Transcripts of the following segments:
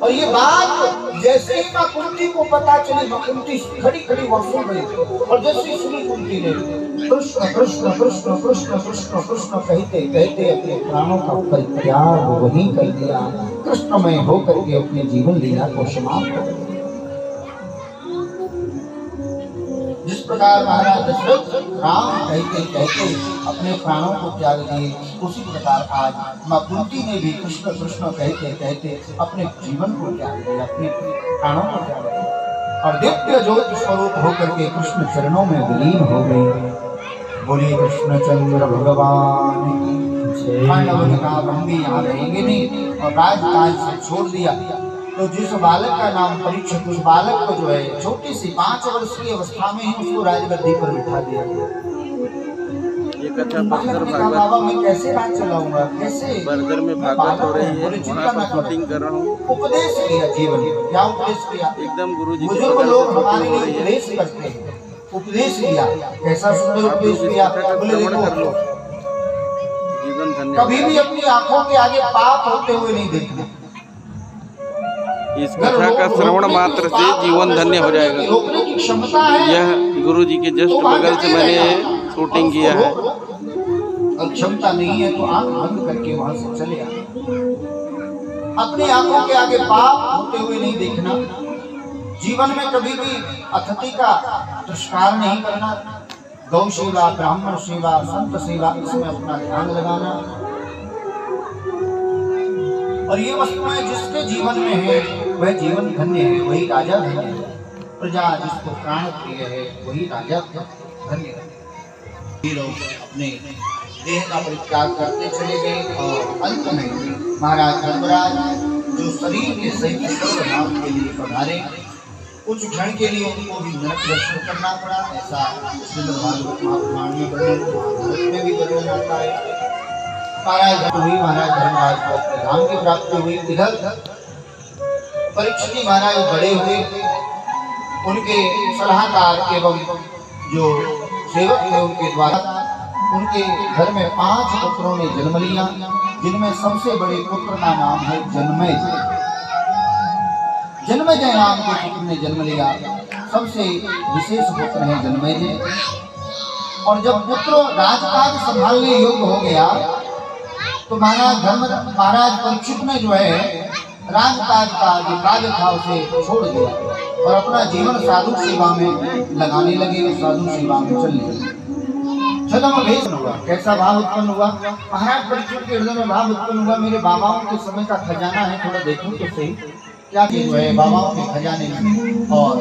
और ये बात जैसे ही मां कुंती को पता चली, मां कुंती खड़ी खड़ी वहां सुन रही, और जैसे ही सुनी कुंती ने कृष्ण कृष्ण कृष्ण कृष्ण कृष्ण कृष्ण कहते कहते अपने प्राणों का परित्याग वहीं कर दिया, कृष्णमय होकर के अपने जीवन लीला को समाप्त कर दिया। जिस प्रकार महाराज दशरथ राम कहते कहते अपने प्राणों को त्याग दिए, उसी प्रकार आज मां कुंती ने भी कृष्ण कृष्ण कहते कहते अपने जीवन को त्याग दिया, अपने प्राणों को त्याग दिया और दिव्य ज्योति स्वरूप होकर के कृष्ण चरणों में विलीन हो गए। बोलिए कृष्णचंद्र भगवान की। पांडवों ने कहा हम भी यहाँ रहेंगे नहीं, और राजकाज से छोड़ दिया। तो जिस बालक का नाम परीक्षित, उस बालक को जो है छोटी सी 5 वर्ष की अवस्था में ही उसको राजगद्दी पर बिठा दिया। बाबा मैं कैसे राज चलाऊंगा, कैसे बर्गर में भागवत हो रही है, वहाँ पर शूटिंग कर रहा हूँ। उपदेश किया जीवन, क्या उपदेश किया? एकदम गुरुजी बुजुर्ग लोग हमारे लिए उपदेश करते हैं, उपदेश किया। कैसा सुंदर उपदेश किया, बोले देखो जीवन धन्य, कभी भी अपनी आंखों के आगे पाप होते हुए नहीं देखना। इस कथा का श्रवण मात्र से जीवन धन्य हो जाएगा। रोकने की क्षमता है। यह गुरुजी के जस्ट बगल से मैंने शूटिंग किया है। और क्षमता नहीं है तो आंख बंद करके वहां से चले आए। अपनी आंखों के आगे पाप होते हुए नहीं देखना। जीवन में कभी भी अतिथि का तिरस्कार नहीं करना। गौ सेवा, ब्राह्मण सेवा, संत सेवा, इसमें अपना ध्यान लगाना। और ये वस्तुएं जिसके जीवन में है वह जीवन धन्य है, वही राजा धन्य है। प्रजा जिसको प्राण प्रिय है वही राजा धन्य है। ये लोग अपने देह का परित्याग करते चले गए और अंत में महाराज धर्मराज जो शरीर के सहित स्वर्गधाम के लिए पधारे, कुछ क्षण के लिए उनको भी नरक दर्शन करना पड़ा। ऐसा श्रीमद् भागवत महापुराण में वर्णन, महाभारत में भी वर्णन आता है। महाराज धर्मराज को अपने धाम की प्राप्ति हुई। इधर परीक्षित महाराज बड़े हुए, उनके सलाहकार एवं जो सेवक थे उनके द्वारा उनके घर में 5 पुत्रों ने जन्म लिया, जिनमें सबसे बड़े पुत्र का नाम है जन्मेजय। जन्मेजय नाम के पुत्र ने जन्म लिया। सबसे विशेष पुत्र है जन्मेजय। और जब पुत्र राजकाज संभालने योग्य हो गया तो महाराज परीक्षित ने जो है राजकाज का जो कार्य था उसे छोड़ दिया और अपना जीवन साधु सेवा में लगाने लगे, साधु सेवा में चलने लगे। छदम भेष हुआ। कैसा भाव उत्पन्न हुआ? महाराज परीक्षित के हृदय में भाव उत्पन्न हुआ, मेरे बाबाओं के समय का खजाना है, थोड़ा देखूं तो सही क्या चीज है बाबाओं के खजाने में। और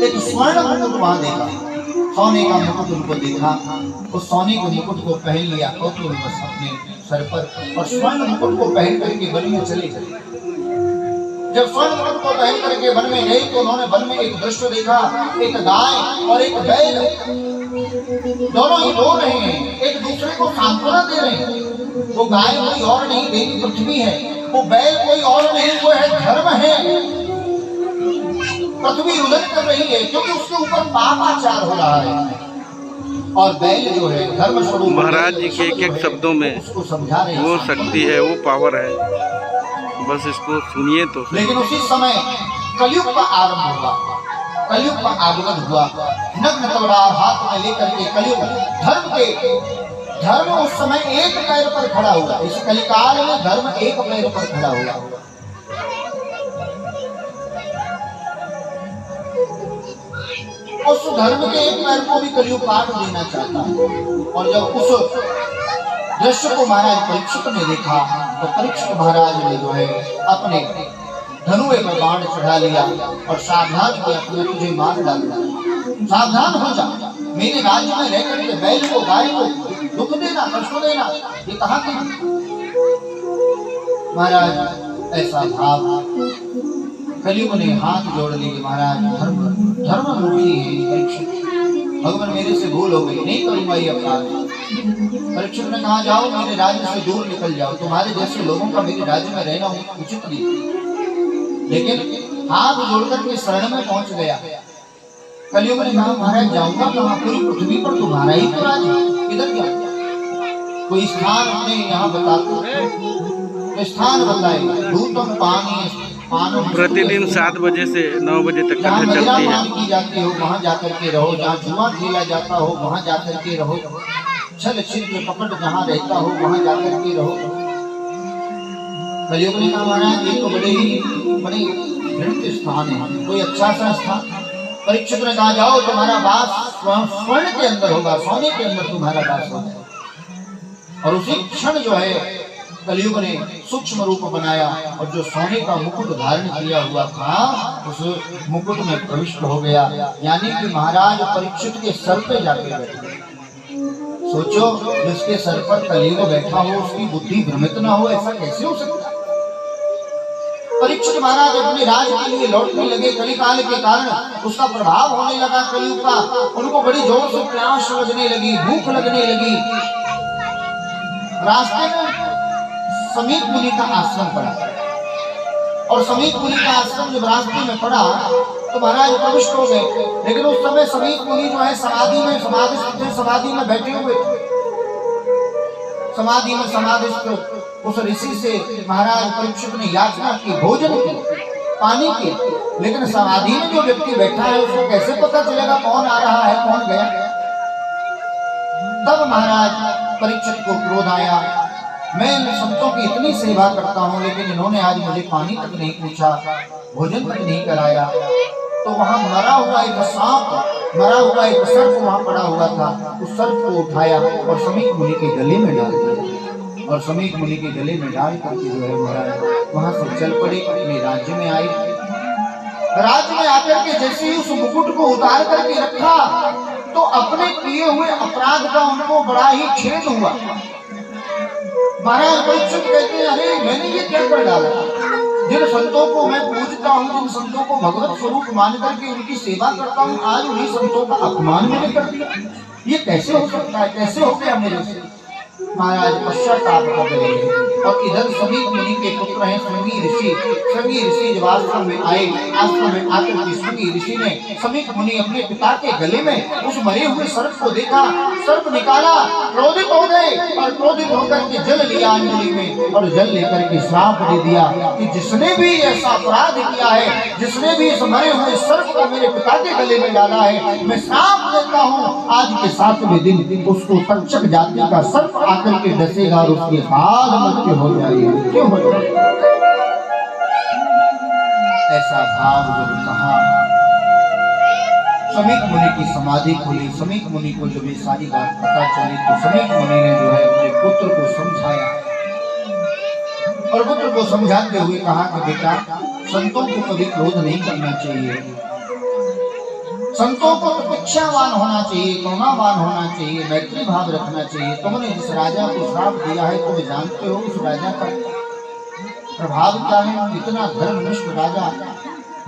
एक स्वर्ण मुकुट वहां देखा, सोने का मुकुट उनको देखा। उस सोने के मुकुट को पहन लिया तो बस अपने सर पर, और स्वर्ण मुकुट को पहन करके वन में चले गए। जब स्वर्ण मुकुट को पहन करके वन में गए तो उन्होंने वन में एक दृश्य देखा। एक गाय और एक बैल दोनों ही रो रहे हैं, एक दूसरे को सांत्वना दे रहे हैं। वो गाय कोई और नहीं, देवी पृथ्वी है। वो बैल कोई और नहीं, वो है धर्म है। पृथ्वी रुदन कर रही है क्योंकि उसके ऊपर पापाचार हो रहा है। और बैल जो है धर्म स्वरूप। महाराज जी के एक शब्दों में उसको समझा रहे हैं, वो शक्ति है, वो पावर है, बस इसको सुनिए तो। लेकिन उसी समय कलयुग का आरंभ हुआ, कलयुग का आगमन हुआ। नग्न तलवार हाथ में लेकर के कलयुग धर्म उस समय एक पैर पर खड़ा हुआ। इस कलिकाल में धर्म एक पैर पर खड़ा हुआ। उस धर्म के एक पैर को भी कलयुग काट देना चाहता है। और जब उस दृश्य को महाराज परीक्षित ने देखा तो परीक्षित महाराज ने जो है अपने धनुए में बाण चढ़ा लिया और सावधान किया, तुझे मार डालूंगा, सावधान हो जा। मेरे राज्य में रह करके बैल को गाय को दुख देना, कष्ट देना, ये कहाँ की? महाराज ऐसा भाव कलयुग ने हाथ जोड़ लिए। महाराज धर्ममुखी है परीक्षित, भगवान मेरे से भूल हो गई, नहीं करूंगा ये अपराध। परीक्षित ने कहा जाओ मेरे राज्य से दूर निकल जाओ, तुम्हारे जैसे लोगों का मेरे राज्य में रहना उचित नहीं। लेकिन हाथ जोड़कर के शरण में पहुंच गया। कलयुग ने कहा महाराज जाऊंगा कहाँ, पूरी पृथ्वी पर तुम्हारा ही तो राज है, इधर क्या? कोई स्थान अपने यहाँ बताते तो स्थान बताए दूतम पानी पानम प्रतिदिन 7 बजे से 9 बजे तक जहाँ कथा मदिरा चलती है। पान की जाती हो वहाँ जाकर के रहो, जहाँ जुआ खेला जाता हो वहाँ जाकर के रहो, छल छिद्र कपट जहाँ रहता हो वहाँ जाकर के रहो। कलयुग ने कहा महाराज ये तो बड़े घृणित स्थान है, कोई अच्छा सा स्थान। परीक्षित ने कहा जाओ तुम्हारा वास स्वर्ण के अंदर होगा, सोने के अंदर तुम्हारा वास होगा। और उसी क्षण जो है कलयुग ने सूक्ष्म रूप बनाया और जो सोने का मुकुट धारण किया हुआ था उस मुकुट में प्रविष्ट हो गया, यानी कि महाराज परीक्षित के सर पे जाके बैठे। सोचो जिसके सर पर कलयुग बैठा हो उसकी बुद्धि भ्रमित ना हो, ऐसा कैसे हो सकता है। परीक्षित महाराज अपने राज के लिए लौटने लगे, कलिकाल के कारण उसका प्रभाव होने लगा कलयुग का। उनको बड़ी जोर से प्यास लगने लगी, भूख लगने लगी। रास्ते में समीप मुनि का आश्रम पड़ा और समीप मुनि का आश्रम जब रास्ते में पड़ा तो महाराज प्रविष्ट हो गए। लेकिन उस समय समीप मुनि जो है समाधि में बैठे हुए, समाधि में समाधिस्थ उस ऋषि से महाराज परीक्षित ने याचना की, भोजन की, पानी की। लेकिन समाधि में जो व्यक्ति बैठा है उसको कैसे पता चलेगा कौन आ रहा है कौन गया। तब महाराज परीक्षित को क्रोध आया, मैं इन संतों की इतनी सेवा करता हूँ लेकिन इन्होंने आज मुझे पानी तक नहीं पूछा, भोजन तक नहीं कराया। तो वहां मरा हुआ एक सांप, मरा हुआ एक सर्प वहां पड़ा हुआ था, उस सर्प को उठाया और समीप मुनि के गले में डाल दिया और समीप मुनि के गले में डाल करके जो है महाराज वहां से चल पड़े, अपने राज्य में आए। राज्य में आकर के जैसे ही उस मुकुट को उतार करके रखा तो अपने किए हुए अपराध का उनको बड़ा ही खेद हुआ। महाराज परीक्षित कहते हैं अरे मैंने ये क्या कर डाला, जिन संतों को मैं पूजता हूँ, जिन संतों को भगवत स्वरूप मान करके उनकी सेवा करता हूँ, आज उन्हीं संतों का अपमान मैंने कर दिया। ये कैसे हो सकता है, कैसे हो गया मेरे से। महाराज पश्चाताप कर रहे हैं। और इधर समीप मुनि के पुत्र हैं श्रृंगी ऋषि। श्रृंगी ऋषि जब आश्रम में आए, आश्रम में आकर के श्रृंगी ऋषि ने समीप मुनि अपने पिता के गले में उस मरे हुए सर्प को देखा, सर्प निकाला, क्रोधित हो गए और क्रोधित होकर के जल लिया अंजलि में और जल लेकर के श्राप दे दिया कि जिसने भी ऐसा अपराध किया है, जिसने भी इस मरे हुए सर्प को मेरे पिता के गले में डाला है, मैं श्राप देता हूँ आज के 7वें दिन उसको तक्षक जाति का सर्प आकर के डसेगा और उसके बाद मृत्यु हो जाएगी। क्यों हो जाएगी? ऐसा भाव जब कहा, समीप मुनि की समाधि खुली। समीप मुनि को जब ये सारी बात पता चली तो समीप मुनि ने जो है अपने पुत्र को समझाया और पुत्र को समझाते हुए कहा कि बेटा संतों को कभी क्रोध नहीं करना चाहिए, संतों को प्रतीक्षावान होना चाहिए, करुणावान होना चाहिए, मैत्री भाव रखना चाहिए। तुमने जिस राजा को श्राप दिया है तुम जानते हो उस राजा का प्रभाव क्या है, कितना धर्मनिष्ठ राजा।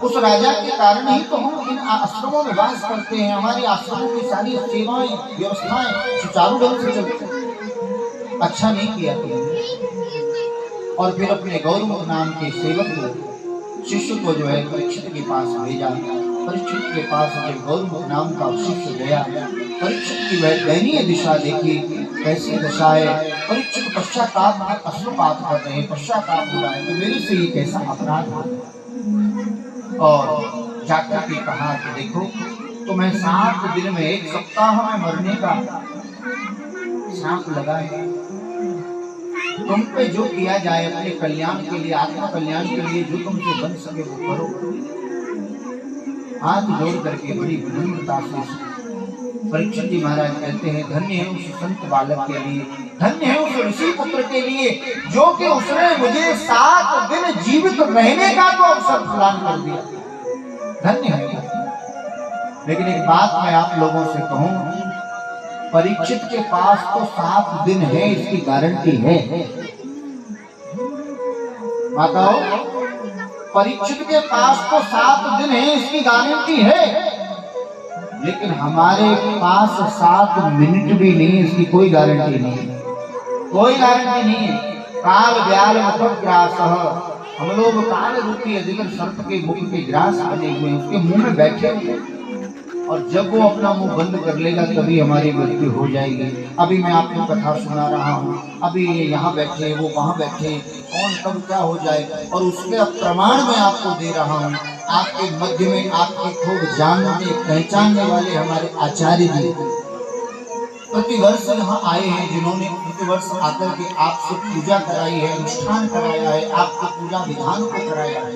उस राजा के कारण ही तो हम इन आश्रमों में वास करते हैं, हमारे आश्रमों की सारी सेवाएं व्यवस्थाएं सुचारू ढंग से चलती हैं। अच्छा नहीं किया तुमने। और फिर अपने गौरमुख नाम के सेवक को, शिष्य को जो है परीक्षित के पास भेजा। परीक्षित के पास जब गौरमुख नाम का शिष्य गया, परीक्षित की वह दयनीय दिशा देखी, कैसी दशा है। परीक्षित पश्चाताप अश्रुपात कर रहे हैं, पश्चाताप हो रहा है कि मेरे से ये कैसा अपराध हो। और जाकर के कहा कि देखो तुम्हें 7 दिन में 1 सप्ताह में मरने का सांप लगा है, तुम पे जो किया जाए अपने कल्याण के लिए, आत्म कल्याण के लिए जो तुमसे बन सके वो करो। हाथ जोड़ करके बड़ी विनम्रता से परीक्षित जी महाराज कहते हैं धन्य है उस संत बालक के लिए, धन्य है उस ऋषि पुत्र के लिए जो कि उसने मुझे 7 दिन जीवित रहने का तो अवसर प्रदान कर दिया। धन्य है। लेकिन एक बात मैं आप लोगों से कहूं, परीक्षित के पास तो 7 दिन है इसकी गारंटी है। माताओं परीक्षित के पास तो 7 दिन है इसकी गारंटी है, लेकिन हमारे पास 7 मिनट भी नहीं, इसकी कोई गारंटी नहीं, कोई गारंटी नहीं है। काल व्याल मुखग्रास, हम लोग काल रूपी अजगर सर्प के मुख के ग्रास बने हुए, उसके मुंह में बैठे हुए। और जब वो अपना मुंह बंद कर लेगा तभी हमारी मृत्यु हो जाएगी। अभी मैं आपको कथा सुना रहा हूँ, अभी ये यहाँ बैठे वो वहाँ बैठे, कौन कब क्या हो जाए, और उसके प्रमाण मैं आपको दे रहा हूँ। आपके मध्य में आपकी खूब जानने पहचानने वाले हमारे आचार्य जी प्रतिवर्ष यहाँ आए हैं, जिन्होंने प्रतिवर्ष आकर के आपसे पूजा कराई है, अनुष्ठान कराया है, आपके पूजा विधान को कराया है।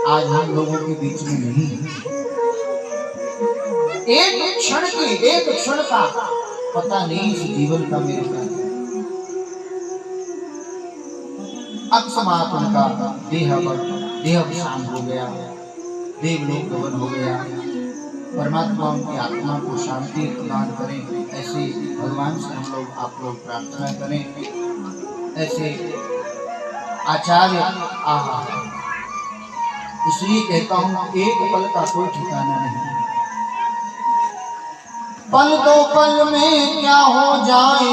आज हम लोगों के बीच में नहीं है। एक क्षण का पता नहीं इस जीवन का मेरे का। अब समापन का देहावसान हो गया, देवलोक गमन हो गया। परमात्मा उनकी आत्मा को शांति प्रदान करें, ऐसे भगवान से हम लोग आप लोग प्रार्थना करें। ऐसे आचार्य आहा, इसलिए कहता हूँ एक पल का कोई ठिकाना नहीं। पल दो पल में क्या हो जाए,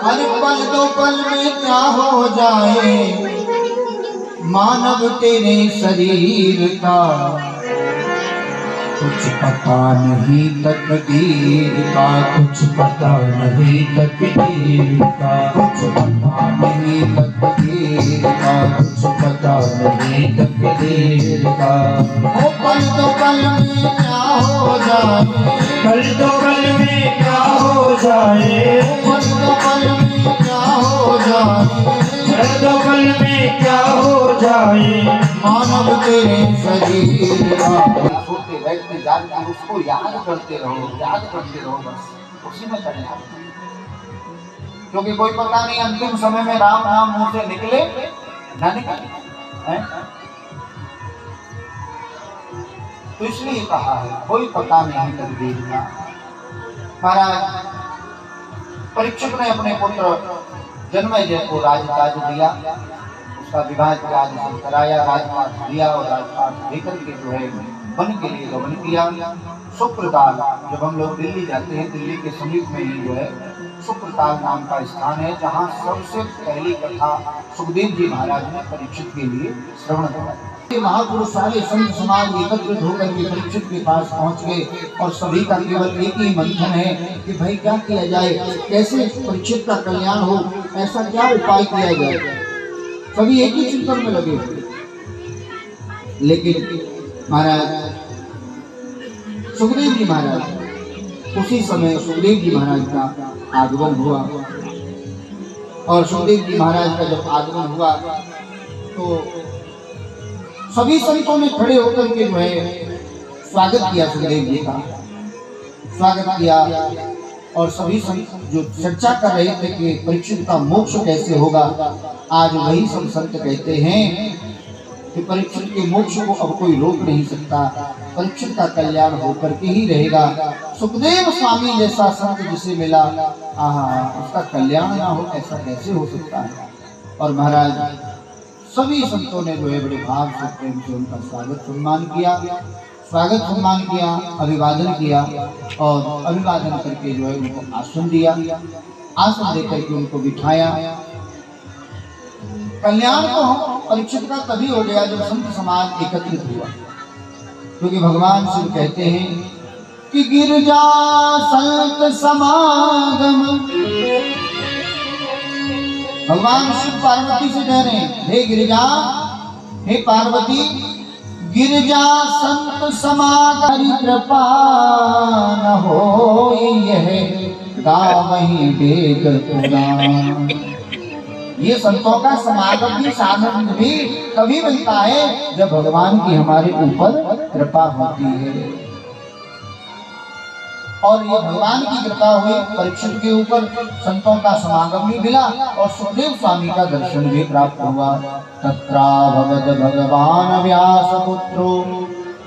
हर पल दो पल में क्या हो जाए, मानव तेरे शरीर का कुछ पता नहीं तकदीर का, कुछ पता नहीं तकदीर का, कुछ पता नहीं तकदीर का, कुछ पता नहीं तकदीर का। ओ पल दो पल में क्या हो जाए, पल दो पल में क्या हो जाए, पल दो पल में क्या हो जाए, पल दो पल में क्या हो जाए, मानव तेरे शरीर का। सोते बैठते जागते उसको याद करते रहो, बस उसी में चले जाओ। क्योंकि कोई पता नहीं अंतिम समय में राम नाम मुंह से निकले ना निकले, हैं? तो इसलिए कहा है कोई पता नहीं तकदीर का। महाराज परीक्षित ने अपने पुत्र जन्मेजय को राजताज दिया, उसका विवाह राज कराया, राजपाट दिया और राजपाट देकर के जो है वन के लिए गमन किया। सुप्रताल, जब हम लोग दिल्ली जाते हैं, दिल्ली के समीप में ही जो है सुप्रताल नाम का स्थान है, जहाँ सबसे पहली कथा सुखदेव जी महाराज ने परीक्षित के लिए श्रवण कराई। महापुरुष सारे संत समाज एकत्रित होकर के परीक्षित के पास पहुंच गए और सभी का केवल एक ही मंथन है कि भाई क्या किया जाए, कैसे परीक्षित का कल्याण हो, ऐसा क्या उपाय किया जाए। सभी एक ही चिंतन में लगे। लेकिन महाराज सुखदेव जी महाराज, उसी समय सुखदेव जी महाराज का आगमन हुआ और सुखदेव जी महाराज का जब आगमन हुआ तो सभी संतों ने खड़े होकर के जो है स्वागत किया, सुखदेव जी का स्वागत किया। और सभी संत जो चर्चा कर रहे थे कि परीक्षित का मोक्ष कैसे होगा, आज वही सब संत कहते हैं कि परीक्षित के मोक्ष को अब कोई रोक नहीं सकता, परीक्षित का कल्याण होकर के ही रहेगा। सुखदेव स्वामी जैसा संत जिसे मिला, उसका कल्याण ना हो ऐसा कैसे हो सकता है। और महाराज सभी संतों ने जो है बड़े भाव से प्रेम से उनका स्वागत सम्मान किया, अभिवादन किया और अभिवादन करके जो है उनको आसन दिया, आसन देकर के उनको बिठाया। कल्याण तो परीक्षित का तभी हो गया जब संत समाज एकत्रित हुआ, क्योंकि भगवान शिव कहते हैं कि गिरजा संत समागम। भगवान शिव पार्वती से कह रहे हैं, हे गिरिजा, हे पार्वती, गिरजा संत समागम कृपा न हो, यह गावहीं वेद पुराण। ये संतों का समागम भी साधन भी कभी मिलता है जब भगवान की हमारे ऊपर कृपा होती है। और ये भगवान की कृपा हुई परीक्षित के ऊपर, संतों का समागम भी मिला और सुखदेव स्वामी का दर्शन भी प्राप्त हुआ। तत्रा भगवद भगवान व्यास पुत्रो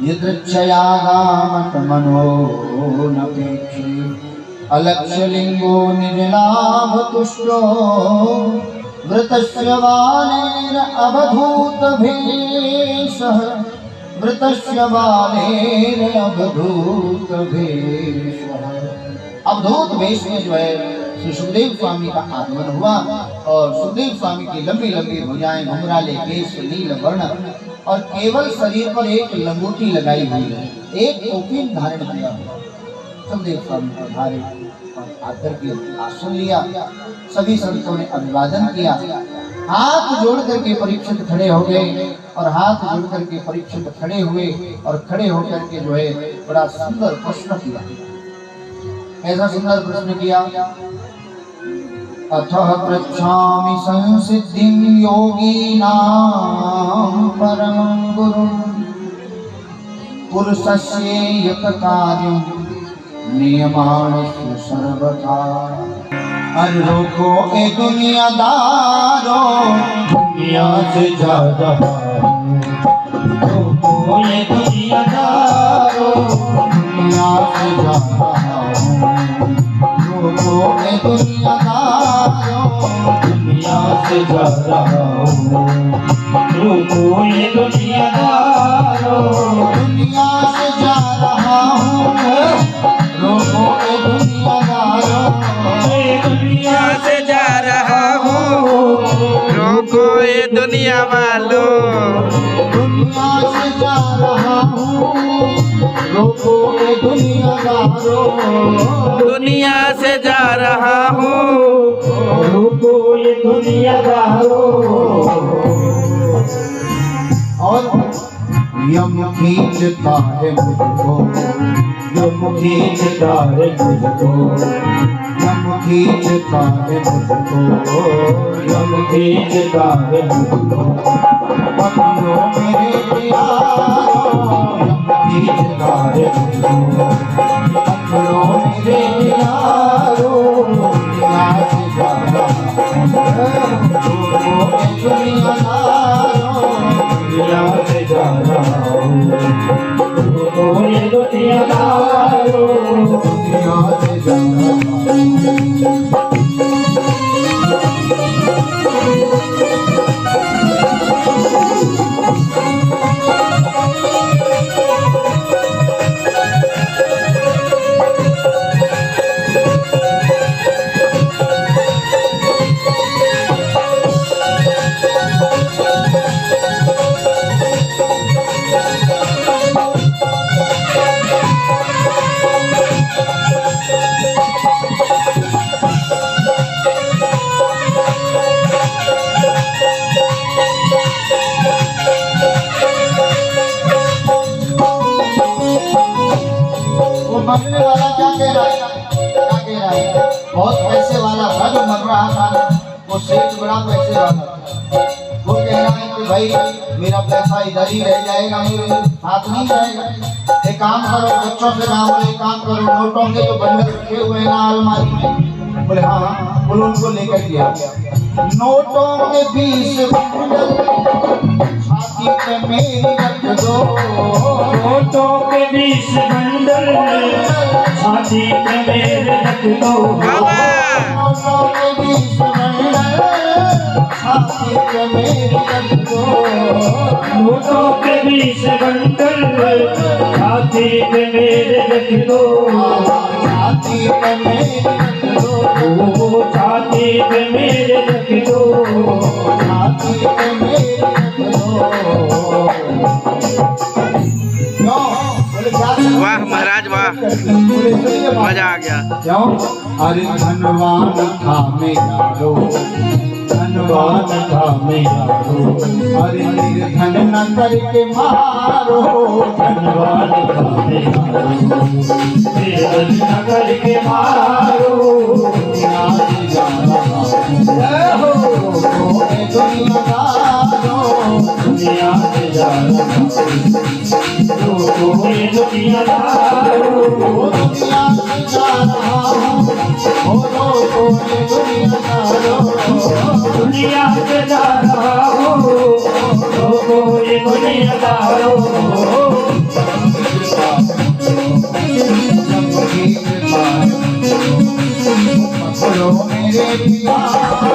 यदृच्छयागामत मनो नपेक्षे, अलक्ष्य लिंगो निज लाभ तुष्टो, वृतस्य बालेर अवधूत भेषः, वृतस्य बालेर अवधूत भेषः। अवधूत भेष में जो है श्री सुखदेव स्वामी का आगमन हुआ और सुखदेव स्वामी की लंबी लंबी भुजाएं, घुंघराले केश, नील वर्ण और केवल शरीर पर एक लंगोटी लगाई हुई है, एक कौपीन धारण किया हुआ। सुखदेव स्वामी को धारे और आदर के आसन लिया। सभी संतों ने अभिवादन किया। हाथ जोड़ करके परीक्षित खड़े हो गए और हाथ जोड़ करके परीक्षित खड़े हुए और खड़े होकर के जो है बड़ा सुंदर प्रश्न किया। ऐसा सुंदर प्रश्न किया, अथः पृच्छामि संसिद्धिं योगिनां परमं गुरुं पुरुषस्य यत् कार्यं नियमानस्य सर्वथा। अनरोको ए दुनियादारो दुनिया से ज्यादा, रोको ए दुनियादारो दुनिया से ज्यादा, रोको ए दुनियादारो दुनिया से ज्यादा, रोको ए दुनियादारो दुनिया से जा रहा हूँ, रोको ए दुनियादारो दुनिया से जा रहा हूँ, रोको ये दुनिया वालों। दुनिया से जा रहा हूँ, रोको ए दुनियादारो दुनिया से जा रहा हूँ, रोको ये दुनियादारो। और यम खींचता है मुझको, यम खींचता है मुझको, यम खींचता है मुझको, यम खींचता है मुझको। पतियों मेरे प्यारो यम खींचता है मुझको, पतियों मेरे प्यारो दुनिया से जा रहा हूँ, दुनिया से जा रहा हूँ, दुनियादारो दुनिया से जा रहा हूँ। मरने वाला क्या कह रहा है, क्या कह रहा है? बहुत पैसे वाला था जो मर रहा था, वो सेठ बड़ा पैसे वाला था। वो कह रहा है कि भाई मेरा पैसा इधर ही रह जाएगा, मेरे हाथ नहीं जाएगा। एक काम करो, बच्चों से कहा, बोले एक काम करो, नोटों के जो बंडल रखे हुए हैं ना अलमारी में, बोले हाँ हाँ, बोले उनको लेकर दिया। नोटों के 20 बंडल छाती पे मेरी रख दो, नोटों के 20 बंडल छाती पे मेरे रख दो, नोटों के 20 बंडल छाती पे मेरी रख दो, नोटों के 20 बंडल छाती पे मेरे रख दो, छाती पे मेरी रख दो, छाती पे मेरे रख दो, छाती पे मेरी रख दो। क्यों? बोले क्या? वाह महाराज वाह, मजा आ गया। क्यों? अरे धनवान था मेरा रो, धनवान था मेरा रो, अरे निर्धन न करके मारो, धनवान था मेरा रो, निर्धन न करके मारो, दुनिया से जा रहा हूँ, दुनियादारो दुनिया से जा रहा हूँ, दुनियादारो दुनिया से जा रहा हूँ, दुनियादारो दुनिया से जा रहा हूँ, ये दुनियादारो मेरे प्यार